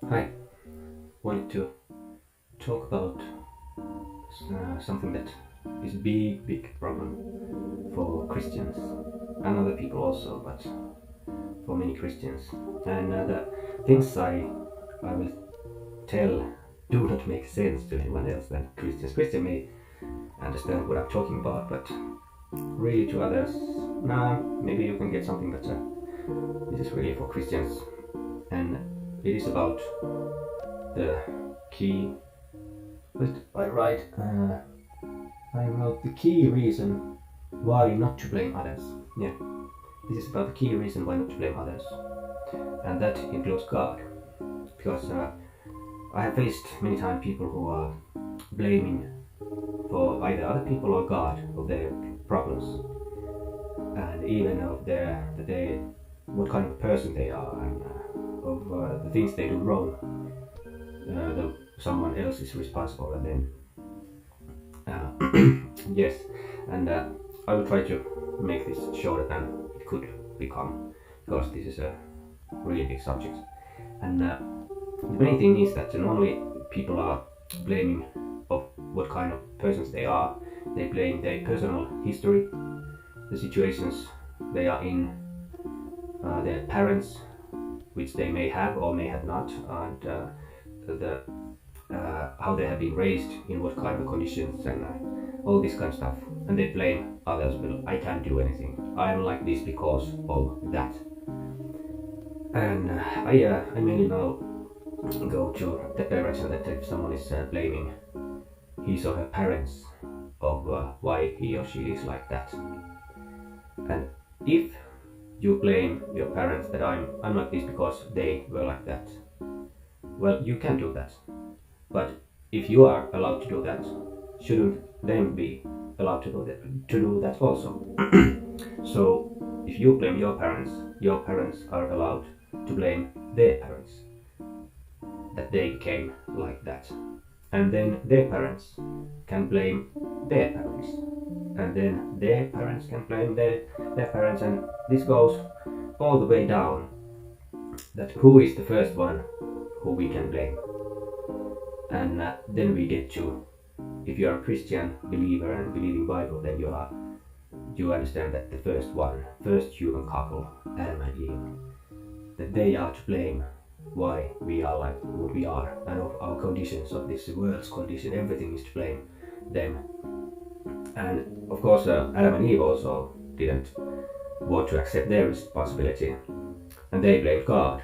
Hi, wanted to talk about something that is a big problem for Christians and other people also, but for many Christians. And the things I will tell do not make sense to anyone else than Christians. Christians may understand what I'm talking about, but really to others, nah, maybe you can get something, but this is really for Christians. And it is about the key. But I wrote the key reason why not to blame others. Yeah, this is about the key reason why not to blame others, and that includes God, because I have faced many times people who are blaming for either other people or God of their problems, and even of what kind of person they are, and of the things they do wrong. Someone else is responsible, and then yes, and I will try to make this shorter than it could become, because this is a really big subject. And the main thing is that normally people are blaming of what kind of persons they are. They blame their personal history, the situations they are in, their parents, which they may have or may have not, and how they have been raised, in what kind of conditions, and all this kind of stuff. And they blame others. Well, I can't do anything. I am like this because of that. And I mainly now go to the direction that if someone is blaming his or her parents of why he or she is like that, and if you blame your parents that I'm like this because they were like that, well, you can do that. But if you are allowed to do that, shouldn't them be allowed to do that also? So if you blame your parents are allowed to blame their parents that they became like that. And then their parents can blame their parents. And then their parents can blame their parents, and this goes all the way down, that who is the first one who we can blame. And then we get to, if you are a Christian believer and believing Bible, then you understand that the first human couple, Adam and Eve, that they are to blame why we are like what we are, and of our conditions, of this world's condition. Everything is to blame them. And of course Adam and Eve also didn't want to accept their responsibility, and they blamed God.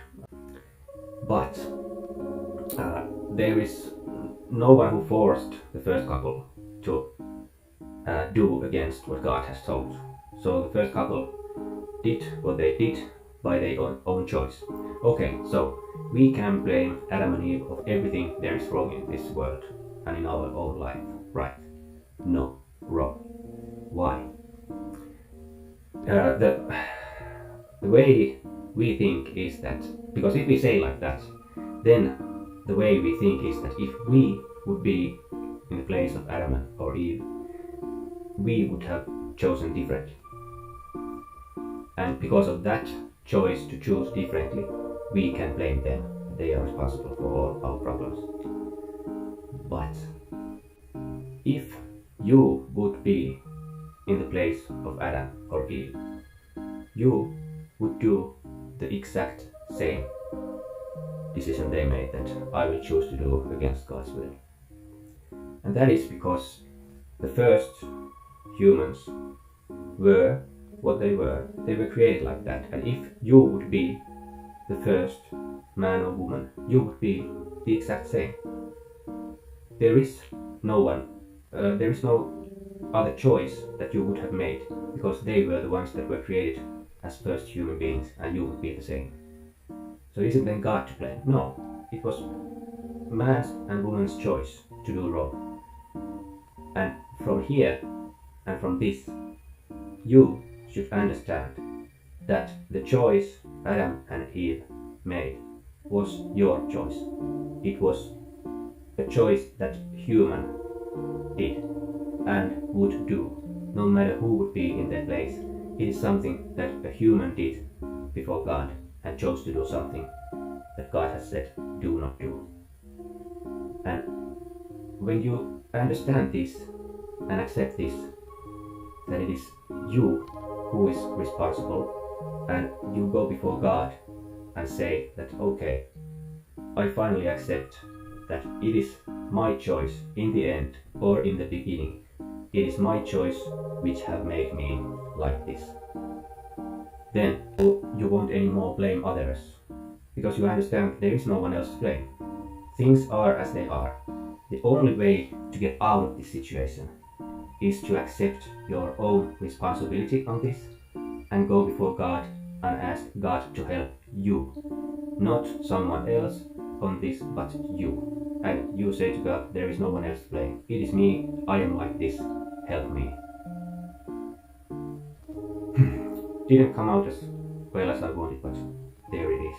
But there is no one who forced the first couple to do against what God has told. So the first couple did what they did by their own choice. Okay, so we can blame Adam and Eve of everything there is wrong in this world and in our own life, right? No, wrong. Why? The way we think is that, because if we say like that, then the way we think is that if we would be in the place of Adam or Eve, we would have chosen differently. And because of that choice to choose differently, we can blame them. They are responsible for all our problems. But if you would be in the place of Adam or Eve, you would do the exact same decision they made, that I will choose to do against God's will. And that is because the first humans were what they were. They were created like that. And if you would be the first man or woman, you would be the exact same. There is no other choice that you would have made, because they were the ones that were created as first human beings, and you would be the same. So isn't then God to blame? No, it was man's and woman's choice to do wrong. And from here and from this, you should understand that the choice Adam and Eve made was your choice. It was a choice that human did and would do, no matter who would be in their place. It is something that a human did before God and chose to do something that God has said do not do. And when you understand this and accept this, that it is you who is responsible, and you go before God and say that okay, I finally accept that it is my choice in the end or in the beginning. It is my choice which have made me like this. Then you won't anymore blame others, because you understand there is no one else to blame. Things are as they are. The only way to get out of this situation is to accept your own responsibility on this and go before God and ask God to help you. Not someone else on this, but you. And you say to God, there is no one else to blame. It is me, I am like this, help me. Didn't come out as well as I wanted, but there it is.